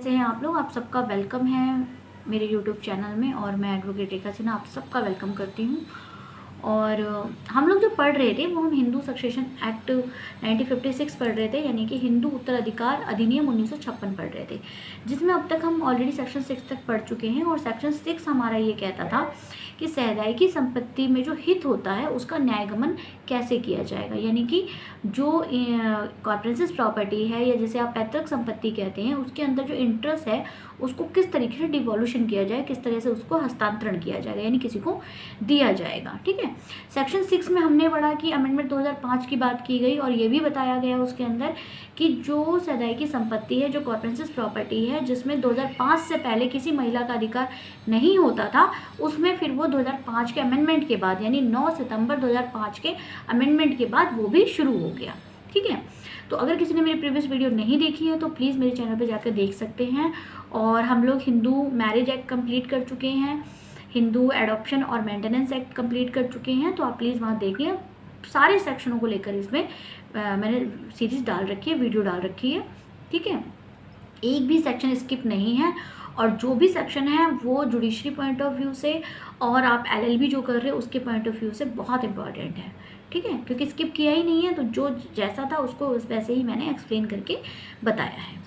कैसे हैं आप लोग। आप सबका वेलकम है मेरे यूट्यूब चैनल में और मैं एडवोकेट रेखा सिन्हा आप सबका वेलकम करती हूँ। और हम लोग जो पढ़ रहे थे वो हम हिंदू सक्सेशन एक्ट 1956 पढ़ रहे थे, यानी कि हिंदू उत्तराधिकार अधिनियम 1956 पढ़ रहे थे, जिसमें अब तक हम ऑलरेडी सेक्शन 6 तक पढ़ चुके हैं। और सेक्शन 6 हमारा ये कहता था कि सहदायिकी संपत्ति में जो हित होता है उसका न्यायगमन कैसे किया जाएगा, यानी कि जो कॉर्पोरेसिस प्रॉपर्टी है या जैसे आप पैतृक संपत्ति कहते हैं उसके अंदर जो इंटरेस्ट है उसको किस तरीके से डिवोल्यूशन किया जाए, किस तरह से उसको हस्तांतरण किया जाएगा, यानी किसी को दिया जाएगा। ठीक है, सेक्शन 6 में हमने पढ़ा कि अमेंडमेंट 2005 की बात की गई और ये भी बताया गया उसके अंदर कि जो सहदायिकी संपत्ति है, जो कॉर्पोरेसिस प्रॉपर्टी है जिसमें 2005 से पहले किसी महिला का अधिकार नहीं होता था, उसमें फिर वो 2005 के अमेंडमेंट के बाद यानी 9 सितंबर 2005 के अमेंडमेंट के बाद वो भी शुरू हो गया। ठीक है, तो अगर किसी ने मेरी प्रीवियस वीडियो नहीं देखी है तो प्लीज़ मेरे चैनल पर जाकर देख सकते हैं। और हम लोग हिंदू मैरिज एक्ट कंप्लीट कर चुके हैं, हिंदू एडॉप्शन और मेंटेनेंस एक्ट कंप्लीट कर चुके हैं, तो आप प्लीज़ वहाँ देख लें। सारे सेक्शनों को लेकर इसमें मैंने सीरीज डाल रखी है, वीडियो डाल रखी है। ठीक है, एक भी सेक्शन स्किप नहीं है और जो भी सेक्शन है वो जुडिशरी पॉइंट ऑफ व्यू से और आप LLB जो कर रहे हो उसके पॉइंट ऑफ व्यू से बहुत इंपॉर्टेंट है। ठीक है, क्योंकि स्किप किया ही नहीं है, तो जो जैसा था उसको वैसे ही मैंने एक्सप्लेन करके बताया है।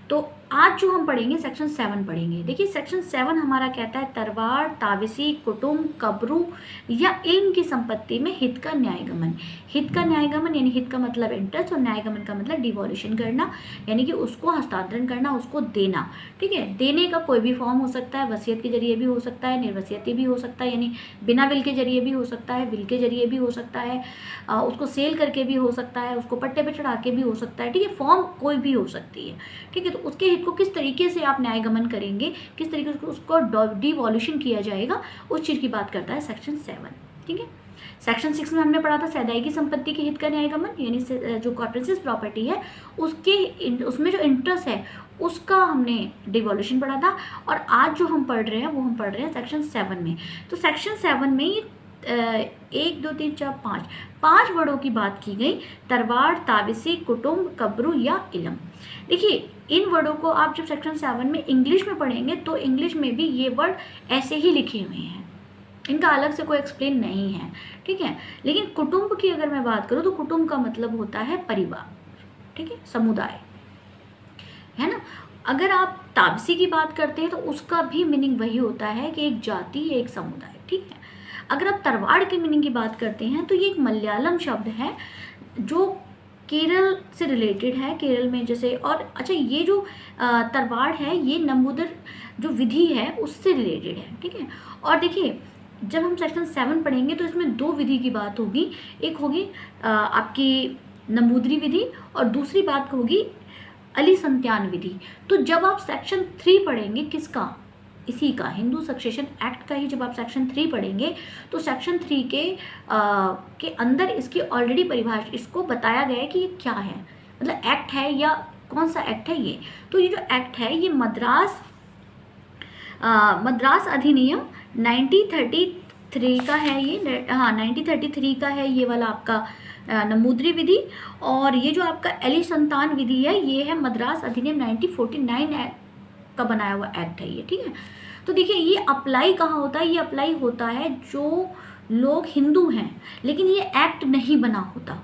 तो आज जो हम पढ़ेंगे सेक्शन 7 पढ़ेंगे। देखिए सेक्शन 7 हमारा कहता है तरवार, ताविसी, कुटुम्ब, कब्रू या इल्म की संपत्ति में हित का न्यायगमन। हित का न्यायगमन यानी हित का मतलब इंटरेस्ट और न्यायगमन का मतलब डिवोल्यूशन करना, यानी कि उसको हस्तांतरण करना, उसको देना। ठीक है, देने का कोई भी फॉर्म हो सकता है, वसीयत के जरिए भी हो सकता है, निर्वसीयती भी हो सकता है यानी बिना विल के जरिए भी हो सकता है, विल के जरिए भी हो सकता है, उसको सेल करके भी हो सकता है, उसको पट्टे पे चढ़ा के भी हो सकता है। ठीक है, फॉर्म कोई भी हो सकती है। ठीक है, तो उसके हित को किस तरीके से आप न्यायगमन करेंगे, किस तरीके से उसको डिवॉल्यूशन किया जाएगा, उस चीज़ की बात करता है सेक्शन 7। ठीक है, सेक्शन 6 में हमने पढ़ा था सहदायिकी संपत्ति के हित का न्यायगमन, यानी जो कॉर्पोरेसिस प्रॉपर्टी है उसमें जो इंटरेस्ट है उसका हमने डिवॉल्यूशन पढ़ा था। और आज जो हम पढ़ रहे हैं वो हम पढ़ रहे हैं सेक्शन 7 में। तो सेक्शन 7 में ये 1 2 3 4 5 वर्डों की बात की गई, तरवार, ताविसी, कुटुम्ब, कब्रू या इलम। देखिए इन वर्डों को आप जब सेक्शन 7 में इंग्लिश में पढ़ेंगे तो इंग्लिश में भी ये वर्ड ऐसे ही लिखे हुए हैं, इनका अलग से कोई एक्सप्लेन नहीं है। ठीक है, लेकिन कुटुंब की अगर मैं बात करूँ तो कुटुंब का मतलब होता है परिवार। ठीक है, समुदाय है ना। अगर आप तापसी की बात करते हैं तो उसका भी मीनिंग वही होता है कि एक जाति, एक समुदाय। ठीक है, अगर आप तरवाड़ के मीनिंग की बात करते हैं तो ये एक मलयालम शब्द है जो केरल से रिलेटेड है, केरल में जैसे। और अच्छा, ये जो तरवाड़ है ये नंबूदर जो विधि है उससे रिलेटेड है। ठीक है, और देखिए जब हम सेक्शन 7 पढ़ेंगे तो इसमें 2 विधि की बात होगी, एक होगी आपकी नंबूदरी विधि और दूसरी बात होगी अली संत्यान विधि। तो जब आप सेक्शन 3 पढ़ेंगे किसका, इसी का हिंदू सक्सेशन एक्ट का ही जब आप सेक्शन 3 पढ़ेंगे तो सेक्शन 3 के अंदर इसकी ऑलरेडी परिभाषा, इसको बताया गया है कि ये क्या है, मतलब एक्ट है या कौन सा एक्ट है ये। तो ये जो एक्ट है ये मद्रास अधिनियम 1933 का है, ये 1933 का है ये वाला आपका नंबूदरी विधि। और ये जो आपका एली संतान विधि है ये है मद्रास अधिनियम 1949 का बनाया हुआ एक्ट है ये। ठीक है, तो देखिए ये अप्लाई कहाँ होता है, ये अप्लाई होता है जो लोग हिंदू हैं लेकिन ये एक्ट नहीं बना होता,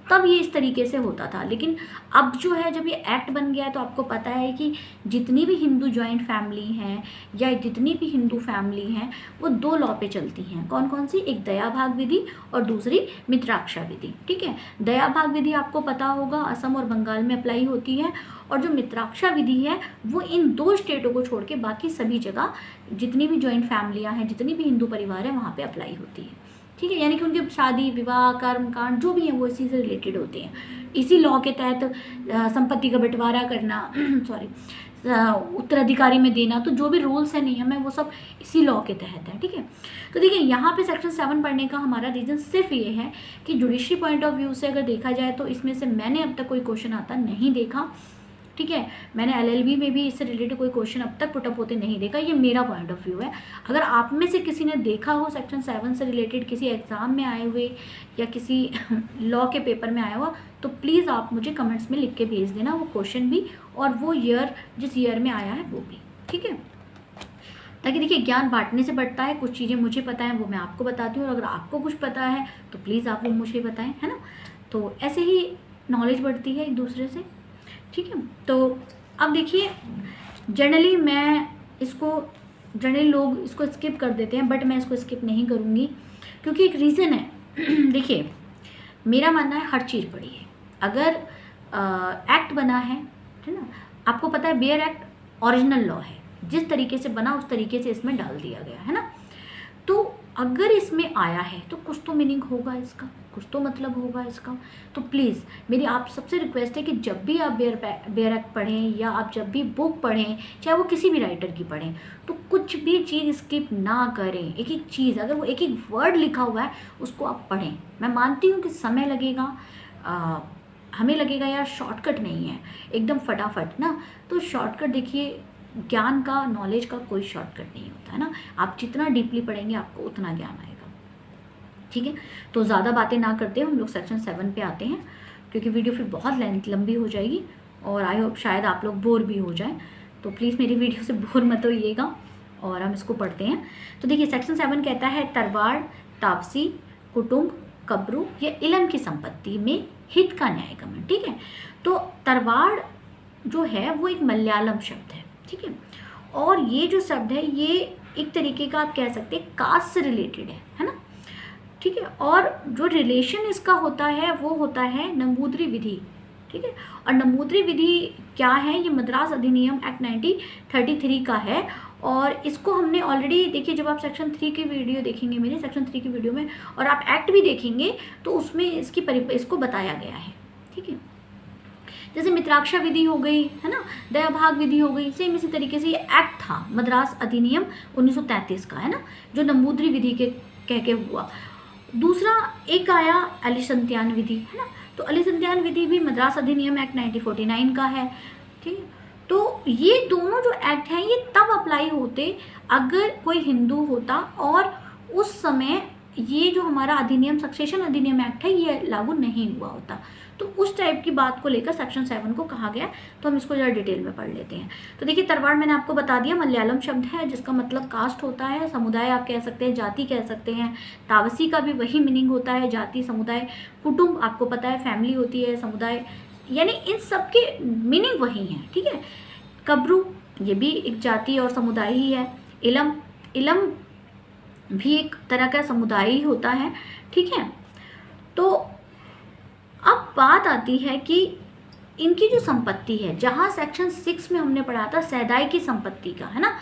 तब ये इस तरीके से होता था। लेकिन अब जो है जब ये एक्ट बन गया है तो आपको पता है कि जितनी भी हिंदू जॉइंट फैमिली हैं या जितनी भी हिंदू फैमिली हैं वो 2 लॉ पे चलती हैं। कौन कौन सी, एक दया भाग विधि और दूसरी मित्राक्षा विधि। ठीक है, दया भाग विधि आपको पता होगा असम और बंगाल में अप्लाई होती है, और जो मित्राक्षा विधि है वो इन 2 स्टेटों को छोड़ के बाकी सभी जगह जितनी भी जॉइंट फैमिलियाँ हैं, जितनी भी हिंदू परिवार हैं वहाँ पर अप्लाई होती है। ठीक है, यानी कि उनके शादी, विवाह, कर्म कांड जो भी हैं वो इसी से रिलेटेड होते हैं। इसी लॉ के तहत संपत्ति का बंटवारा करना सॉरी उत्तराधिकारी में देना, तो जो भी रूल्स हैं नियम है वो सब इसी लॉ के तहत है। ठीक है, तो देखिए यहाँ पे सेक्शन 7 पढ़ने का हमारा रीज़न सिर्फ ये है कि जुडिशरी पॉइंट ऑफ व्यू से अगर देखा जाए तो इसमें से मैंने अब तक कोई क्वेश्चन आता नहीं देखा। ठीक है। मैंने LLB में भी इससे रिलेटेड कोई क्वेश्चन अब तक पुटअप होते नहीं देखा, ये मेरा पॉइंट ऑफ व्यू है। अगर आप में से किसी ने देखा हो सेक्शन 7 से रिलेटेड किसी एग्ज़ाम में आए हुए या किसी लॉ के पेपर में आया हुआ, तो प्लीज़ आप मुझे कमेंट्स में लिख के भेज देना वो क्वेश्चन भी और वो ईयर जिस ईयर में आया है वो भी, ठीक है। ताकि देखिए ज्ञान बांटने से बढ़ता है, कुछ चीज़ें मुझे पता है वो मैं आपको बताती हूँ, और अगर आपको कुछ पता है तो प्लीज़ आप वो मुझे बताएं, है ना। तो ऐसे ही नॉलेज बढ़ती है एक दूसरे से, ठीक है। तो अब देखिए जनरली लोग इसको स्किप कर देते हैं, बट मैं इसको स्किप नहीं करूँगी क्योंकि एक रीज़न है। देखिए मेरा मानना है हर चीज़ पढ़ी है। अगर एक्ट बना है ना, आपको पता है बेयर एक्ट ओरिजिनल लॉ है, जिस तरीके से बना उस तरीके से इसमें डाल दिया गया है ना। तो अगर इसमें आया है तो कुछ तो मीनिंग होगा इसका, कुछ तो मतलब होगा इसका। तो प्लीज़ मेरी आप सबसे रिक्वेस्ट है कि जब भी आप बेयर एक्ट पढ़ें या आप जब भी बुक पढ़ें, चाहे वो किसी भी राइटर की पढ़ें, तो कुछ भी चीज़ स्किप ना करें। एक एक चीज़, अगर वो एक एक वर्ड लिखा हुआ है उसको आप पढ़ें। मैं मानती हूँ कि समय लगेगा, हमें लगेगा यार शॉर्टकट नहीं है एकदम फटाफट ना, तो शॉर्टकट देखिए ज्ञान का, नॉलेज का कोई शॉर्टकट नहीं होता है ना। आप जितना डीपली पढ़ेंगे आपको उतना ज्ञान आएगा, ठीक है। तो ज़्यादा बातें ना करते हम लोग सेक्शन 7 पे आते हैं, क्योंकि वीडियो फिर बहुत लंबी हो जाएगी और आई होप शायद आप लोग बोर भी हो जाएं। तो प्लीज़ मेरी वीडियो से बोर मत होइएगा और हम इसको पढ़ते हैं। तो देखिए सेक्शन 7 कहता है तरवाड़, तावसी, कुटुंब, कब्रू या इलम की संपत्ति में हित का न्याय गमन, ठीक है। तो तरवाड़ जो है वो एक मलयालम शब्द है, ठीक है। और ये जो शब्द है ये एक तरीके का आप कह सकते हैं कास्ट से रिलेटेड है ना, ठीक है। और जो रिलेशन इसका होता है वो होता है नंबूदरी विधि, ठीक है। और नंबूदरी विधि क्या है, ये मद्रास अधिनियम एक्ट 1933 का है। और इसको हमने ऑलरेडी देखिए, जब आप सेक्शन 3 की वीडियो देखेंगे मेरे सेक्शन 3 की वीडियो में, और आप एक्ट भी देखेंगे तो उसमें इसको बताया गया है, ठीक है। जैसे मित्राक्षा विधि हो गई है ना, दयाभाग विधि हो गई, सेम इसी तरीके से ये एक्ट था मद्रास अधिनियम 1933 का, है ना, जो नंबूदरी विधि के कह के हुआ। दूसरा एक आया अलीसंत्यान विधि, है ना। तो अलीसंत्यान विधि भी मद्रास अधिनियम एक्ट 1949 का है, ठीक है। तो ये दोनों जो एक्ट हैं ये तब अप्लाई होते अगर कोई हिंदू होता और उस समय ये जो हमारा अधिनियम सक्सेशन अधिनियम एक्ट है ये लागू नहीं हुआ होता। तो उस टाइप की बात को लेकर सेक्शन 7 को कहा गया। तो हम इसको ज़रा डिटेल में पढ़ लेते हैं। तो देखिए तरवाड़ मैंने आपको बता दिया, मलयालम शब्द है जिसका मतलब कास्ट होता है, समुदाय आप कह सकते हैं, जाति कह सकते हैं। तावसी का भी वही मीनिंग होता है, जाति समुदाय। कुटुंब आपको पता है फैमिली होती है, समुदाय, यानी इन सब के मीनिंग वही हैं, ठीक है। कब्रू ये भी एक जाति और समुदाय ही है। इलम भी एक तरह का समुदाय ही होता है, ठीक है। तो अब बात आती है कि इनकी जो संपत्ति है, जहाँ सेक्शन 6 में हमने पढ़ा था सैदाई की संपत्ति का, है ना,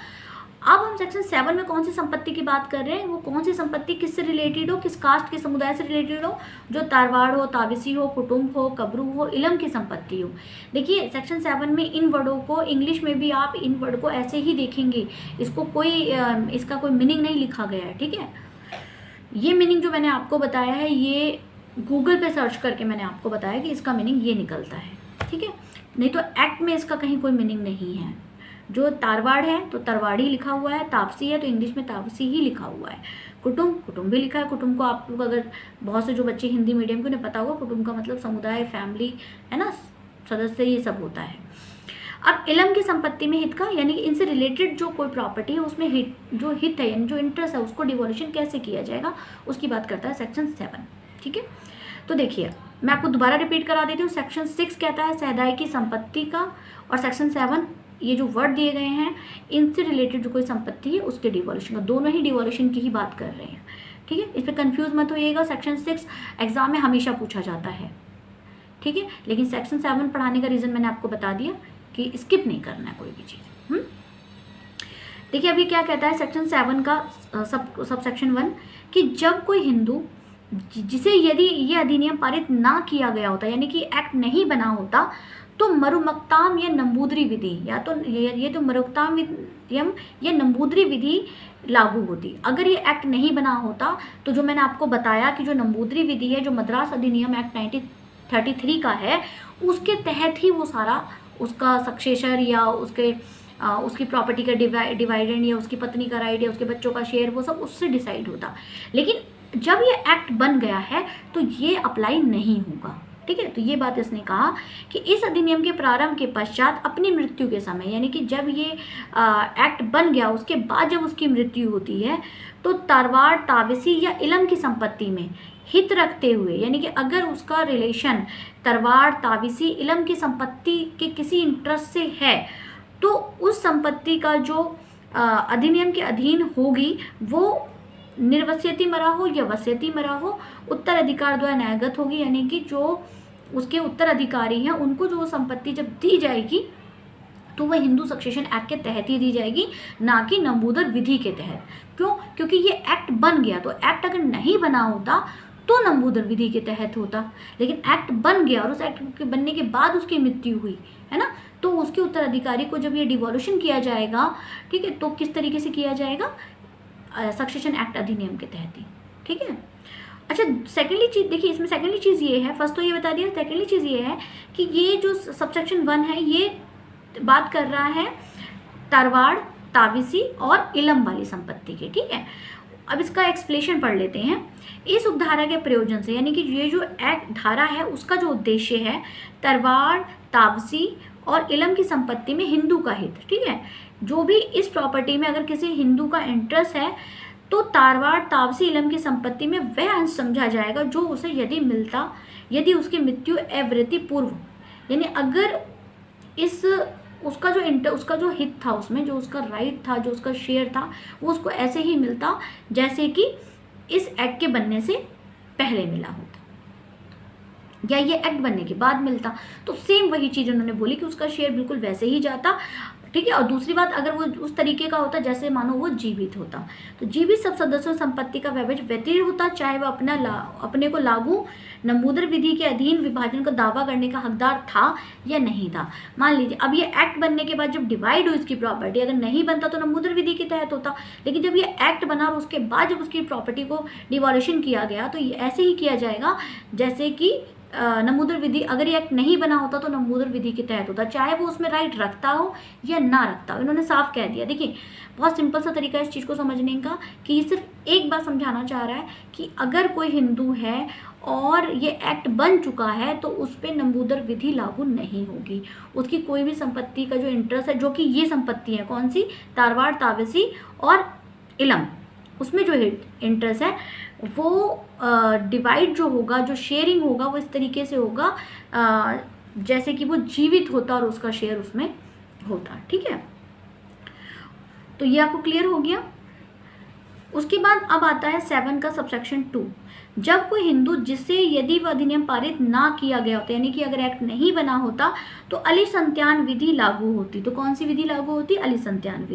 अब हम सेक्शन 7 में कौन सी संपत्ति की बात कर रहे हैं, वो कौन सी संपत्ति किससे रिलेटेड हो, किस कास्ट के समुदाय से रिलेटेड हो, जो तारवाड़ हो, ताविसी हो, कुटुंब हो, कब्रू हो, इलम की संपत्ति हो। देखिए सेक्शन 7 में इन वर्डों को इंग्लिश में भी आप इन वर्ड को ऐसे ही देखेंगे, इसको इसका कोई मीनिंग नहीं लिखा गया है, ठीक है। ये मीनिंग जो मैंने आपको बताया है ये गूगल पे सर्च करके मैंने आपको बताया कि इसका मीनिंग ये निकलता है, ठीक है। नहीं तो एक्ट में इसका कहीं कोई मीनिंग नहीं है। जो तारवाड़ है तो तरवाड़ी लिखा हुआ है, तापसी है तो इंग्लिश में तापसी ही लिखा हुआ है। कुटुंब भी लिखा है। कुटुंब को आप लोग अगर बहुत से जो बच्चे हिंदी मीडियम को उन्हें पता होगा, कुटुंब का मतलब समुदाय, फैमिली, है ना, सदस्य, ये सब होता है। अब इलम की संपत्ति में हित का, यानी इनसे रिलेटेड जो कोई प्रॉपर्टी है उसमें हित है, यानी जो इंटरेस्ट है उसको डिवोल्यूशन कैसे किया जाएगा उसकी बात करता है सेक्शन 7, ठीक है। तो देखिए मैं आपको दोबारा रिपीट करा देती हूँ। सेक्शन 6 कहता है सैदाई की संपत्ति का, और सेक्शन 7 ये जो वर्ड दिए गए हैं इनसे रिलेटेड जो कोई संपत्ति है उसके डिवोल्यूशन का, दोनों ही डिवोल्यूशन की ही बात कर रहे हैं, ठीक है। इस पर कंफ्यूज मत होइएगा, सेक्शन 6 एग्जाम में हमेशा पूछा जाता है, ठीक है। लेकिन सेक्शन 7 पढ़ाने का रीज़न मैंने आपको बता दिया कि स्किप नहीं करना है कोई भी चीज़। देखिए अभी क्या कहता है सेक्शन 7 का सब सेक्शन 1 कि जब कोई हिंदू जिसे यदि ये अधिनियम पारित ना किया गया होता, यानी कि एक्ट नहीं बना होता, तो मरुमक्ताम या नंबूदरी विधि, या तो ये तो मरुमक्ताम या नंबूदरी विधि लागू होती। अगर ये एक्ट नहीं बना होता तो जो मैंने आपको बताया कि जो नंबूदरी विधि है, जो मद्रास अधिनियम एक्ट 1933 का है, उसके तहत ही वो सारा उसका सक्सेसर या उसकी प्रॉपर्टी का डिवाइडेंड या उसकी पत्नी का राइट या उसके बच्चों का शेयर, वो सब उससे डिसाइड होता। लेकिन जब ये एक्ट बन गया है तो ये अप्लाई नहीं होगा, ठीक है। तो ये बात इसने कहा कि इस अधिनियम के प्रारंभ के पश्चात अपनी मृत्यु के समय, यानी कि जब ये एक्ट बन गया उसके बाद जब उसकी मृत्यु होती है तो तरवार, ताविसी या इलम की संपत्ति में हित रखते हुए, यानी कि अगर उसका रिलेशन तरवार, ताविसी, इलम की संपत्ति के किसी इंटरेस्ट से है तो उस संपत्ति का जो अधिनियम के अधीन होगी वो निर्वस्यति मरा हो या वस्यति मरा हो, उत्तराधिकार द्वारा न्यायगत होगी, यानी कि जो उसके उत्तराधिकारी हैं उनको जो संपत्ति जब दी जाएगी तो वह हिंदू सक्सेशन एक्ट के तहत ही दी जाएगी, ना कि नंबूदर विधि के तहत। क्यों? क्योंकि ये एक्ट बन गया, तो एक्ट अगर नहीं बना होता तो नंबूदर विधि के तहत होता, लेकिन एक्ट बन गया और उस एक्ट के बनने के बाद उसकी मृत्यु हुई है ना, तो उसके उत्तराधिकारी को जब ये डिवोल्यूशन किया जाएगा, ठीक है, तो किस तरीके से किया जाएगा? सक्सेशन एक्ट अधिनियम के तहत ही, ठीक है। अच्छा, सेकेंडली चीज़ देखिए, इसमें सेकेंडली चीज़ ये है, फर्स्ट तो ये बता दिया, सेकेंडली चीज़ ये है कि ये जो सबसेक्शन 1 है ये बात कर रहा है तरवाड़, ताविसी और इलम वाली संपत्ति के, ठीक है। अब इसका एक्सप्लेनेशन पढ़ लेते हैं। इस उपधारा के प्रयोजन से, यानी कि ये जो एक्ट धारा है उसका जो उद्देश्य है तरवाड़, ताविसी और इलम की संपत्ति में हिंदू का हित, ठीक है। जो भी इस प्रॉपर्टी में अगर किसी हिंदू का इंटरेस्ट है तो तारवाड़, तावसी, इलम की संपत्ति में वह अंश समझा जाएगा जो उसे यदि मिलता यदि उसकी मृत्यु अवृत्ति पूर्व, यानी अगर इस उसका जो हित था, उसमें जो उसका राइट था, जो उसका शेयर था, वो उसको ऐसे ही मिलता जैसे कि इस एक्ट के बनने से पहले मिला होता या ये एक्ट बनने के बाद मिलता। तो सेम वही चीज़ उन्होंने बोली कि उसका शेयर बिल्कुल वैसे ही जाता, ठीक है। और दूसरी बात, अगर वो उस तरीके का होता जैसे मानो वो जीवित होता, तो जीवित सब सदस्यों संपत्ति का व्यतिरिक्त होता, चाहे वह अपने को लागू नंबूदर विधि के अधीन विभाजन का दावा करने का हकदार था या नहीं था। मान लीजिए अब ये एक्ट बनने के बाद जब डिवाइड हुई इसकी प्रॉपर्टी, अगर नहीं बनता तो नंबूदर विधि के तहत होता, लेकिन जब ये एक्ट बना और उसके बाद जब उसकी प्रॉपर्टी को डिवॉल्यूशन किया गया तो ये ऐसे ही किया जाएगा जैसे कि नंबूदर विधि, अगर ये एक्ट नहीं बना होता तो नंबूदर विधि के तहत होता, चाहे वो उसमें राइट रखता हो या ना रखता हो। इन्होंने साफ कह दिया। देखिए, बहुत सिंपल सा तरीका है इस चीज़ को समझने का कि ये सिर्फ एक बात समझाना चाह रहा है कि अगर कोई हिंदू है और ये एक्ट बन चुका है तो उस पर नंबूदर विधि लागू नहीं होगी। उसकी कोई भी संपत्ति का जो इंटरेस्ट है, जो कि ये संपत्ति है कौन सी, तारवाड़, ताविसी और इलम, उसमें जो इंटरेस्ट है वो डिवाइड जो होगा, जो शेयरिंग होगा वो इस तरीके से होगा जैसे कि वो जीवित होता और उसका शेयर उसमें होता, ठीक है। तो ये आपको क्लियर हो गया। उसके बाद अब आता है 7 का सबसेक्शन 2। जब कोई हिंदू जिससे यदि वह अधिनियम पारित ना किया गया होता, यानी कि अगर एक्ट नहीं बना होता तो अलिसंत्यान विधि लागू होती। तो कौन सी विधि लागू होती? अलिसंत्यान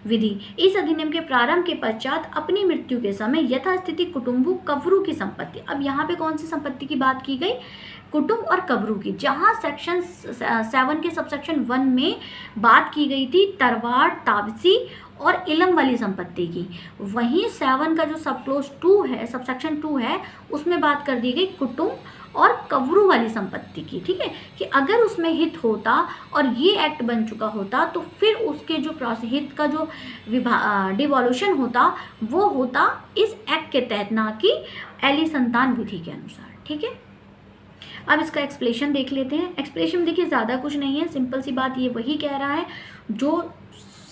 विधि। इस अधिनियम के प्रारंभ के पश्चात अपनी मृत्यु के समय यथास्थिति कुटुंबु कवरू की संपत्ति। अब यहाँ पे कौन सी संपत्ति की बात की गई? कुटुंब और कवरू की। जहाँ सेक्शन 7 के सबसेक्शन 1 में बात की गई थी तरवाड़, तावसी और इलम वाली संपत्ति की, वहीं 7 का जो सब क्लोज 2 है, सबसेक्शन 2 है, उसमें बात कर दी गई कुटुंब और कवरू वाली संपत्ति की, ठीक है। कि अगर उसमें हित होता और ये एक्ट बन चुका होता तो फिर उसके जो हित का जो डिवॉल्यूशन होता वो होता इस एक्ट के तहत, ना कि एलिसंतान विधि के अनुसार, ठीक है। अब इसका एक्सप्लेनेशन देख लेते हैं। एक्सप्लेनेशन देखिए ज़्यादा कुछ नहीं है, सिंपल सी बात ये वही कह रहा है जो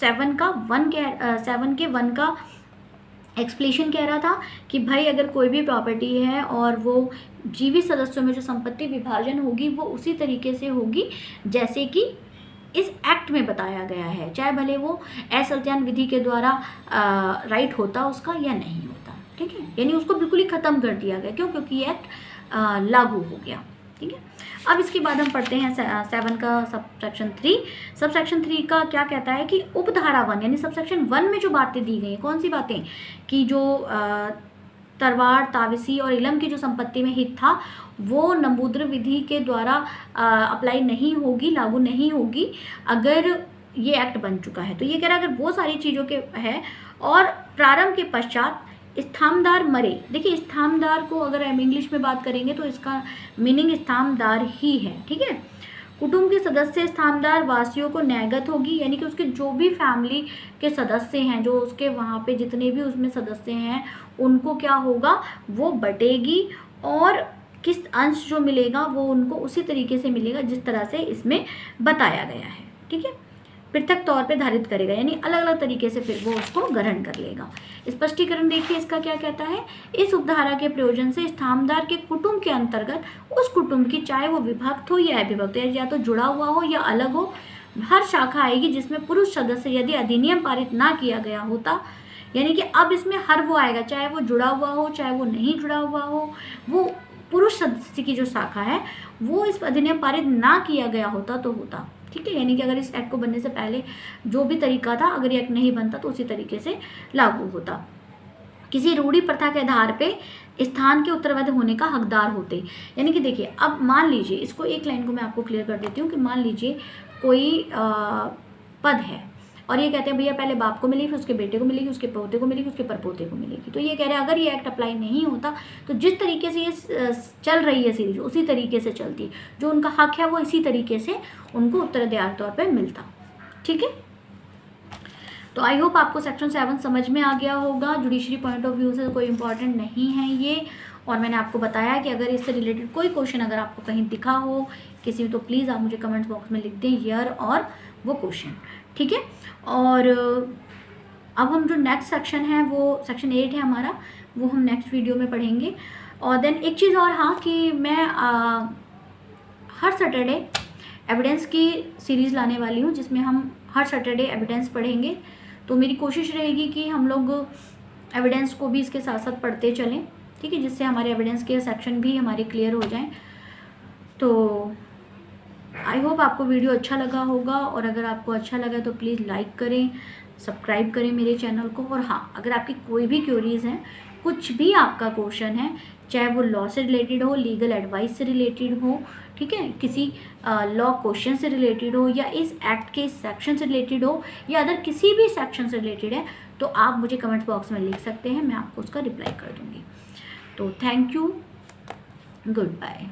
7 के 1 का एक्सप्लेनेशन कह रहा था कि भाई अगर कोई भी प्रॉपर्टी है और वो जीवित सदस्यों में जो संपत्ति विभाजन होगी वो उसी तरीके से होगी जैसे कि इस एक्ट में बताया गया है, चाहे भले वो असंत्यान विधि के द्वारा राइट होता उसका या नहीं होता, ठीक है। यानी उसको बिल्कुल ही ख़त्म कर दिया गया। क्यों? क्योंकि ये एक्ट लागू हो गया, ठीक है। अब इसके बाद हम पढ़ते हैं 7 का सबसेक्शन 3। सबसेक्शन 3 का क्या कहता है कि उपधारा 1 यानी सबसेक्शन 1 में जो बातें दी गई हैं, कौन सी बातें, कि जो तरवाड़, ताविसी और इलम की जो संपत्ति में हित था वो नंबूदर विधि के द्वारा अप्लाई नहीं होगी, लागू नहीं होगी अगर ये एक्ट बन चुका है। तो ये कह रहा है अगर वो सारी चीज़ों के है और प्रारंभ के पश्चात स्थामदार मरे। देखिए स्थामदार को अगर हम इंग्लिश में बात करेंगे तो इसका मीनिंग स्थामदार ही है, ठीक है। कुटुंब के सदस्य स्थानदार वासियों को न्यायगत होगी, यानी कि उसके जो भी फैमिली के सदस्य हैं, जो उसके वहाँ पे जितने भी उसमें सदस्य हैं, उनको क्या होगा, वो बटेगी और किस अंश जो मिलेगा वो उनको उसी तरीके से मिलेगा जिस तरह से इसमें बताया गया है। ठीक है, पृथक तौर पे धारित करेगा, यानी अलग अलग तरीके से फिर वो उसको ग्रहण कर लेगा। स्पष्टीकरण देखिए इसका क्या कहता है। इस उपधारा के प्रयोजन से स्थामदार के कुटुंब के अंतर्गत उस कुटुंब की, चाहे वो विभक्त हो या अविभक्त, या तो जुड़ा हुआ हो या अलग हो, हर शाखा आएगी जिसमें पुरुष सदस्य यदि अधिनियम पारित ना किया गया होता, यानी कि अब इसमें हर वो आएगा, चाहे वो जुड़ा हुआ हो चाहे वो नहीं जुड़ा हुआ हो, वो पुरुष सदस्य की जो शाखा है वो इस अधिनियम पारित ना किया गया होता तो होता। ठीक है, यानी कि अगर इस एक्ट को बनने से पहले जो भी तरीका था, अगर ये एक्ट नहीं बनता तो उसी तरीके से लागू होता। किसी रूढ़ी प्रथा के आधार पे स्थान के उत्तरवादी होने का हकदार होते, यानी कि देखिए अब मान लीजिए, इसको एक लाइन को मैं आपको क्लियर कर देती हूँ कि मान लीजिए कोई पद है और ये कहते हैं भैया पहले बाप को मिलेगी, फिर उसके बेटे को मिलेगी, उसके पोते को मिलेगी, उसके परपोते को मिलेगी। तो ये कह रहे हैं अगर ये एक्ट अप्लाई नहीं होता तो जिस तरीके से ये चल रही है सीरीज उसी तरीके से चलती, जो उनका हक है वो इसी तरीके से उनको उत्तराधिकार तौर पर मिलता। ठीक है, तो आई होप आपको सेक्शन 7 समझ में आ गया होगा। जुडिशरी पॉइंट ऑफ व्यू से कोई इंपॉर्टेंट नहीं है ये, और मैंने आपको बताया कि अगर इससे रिलेटेड कोई क्वेश्चन अगर आपको कहीं दिखा हो किसी में, तो प्लीज़ आप मुझे कमेंट्स बॉक्स में लिख दें ईयर और वो क्वेश्चन। ठीक है, और अब हम जो नेक्स्ट सेक्शन है वो सेक्शन 8 है हमारा, वो हम नेक्स्ट वीडियो में पढ़ेंगे। और देन एक चीज़ और, हाँ, कि मैं हर सैटरडे एविडेंस की सीरीज़ लाने वाली हूँ जिसमें हम हर सैटरडे एविडेंस पढ़ेंगे। तो मेरी कोशिश रहेगी कि हम लोग एविडेंस को भी इसके साथ साथ पढ़ते चलें, ठीक है, जिससे हमारे एविडेंस के सेक्शन भी हमारे क्लियर हो जाएं। तो आई होप आपको वीडियो अच्छा लगा होगा, और अगर आपको अच्छा लगा तो प्लीज़ लाइक करें, सब्सक्राइब करें मेरे चैनल को। और हाँ, अगर आपकी कोई भी क्वेरीज़ हैं, कुछ भी आपका क्वेश्चन है, चाहे वो लॉ से रिलेटेड हो, लीगल एडवाइस से रिलेटेड हो, ठीक है, किसी लॉ क्वेश्चन से रिलेटेड हो, या इस एक्ट के सेक्शन से रिलेटेड हो, या अदर किसी भी सेक्शन से रिलेटेड है, तो आप मुझे कमेंट बॉक्स में लिख सकते हैं, मैं आपको उसका रिप्लाई कर दूँगी। तो थैंक यू, गुड बाय।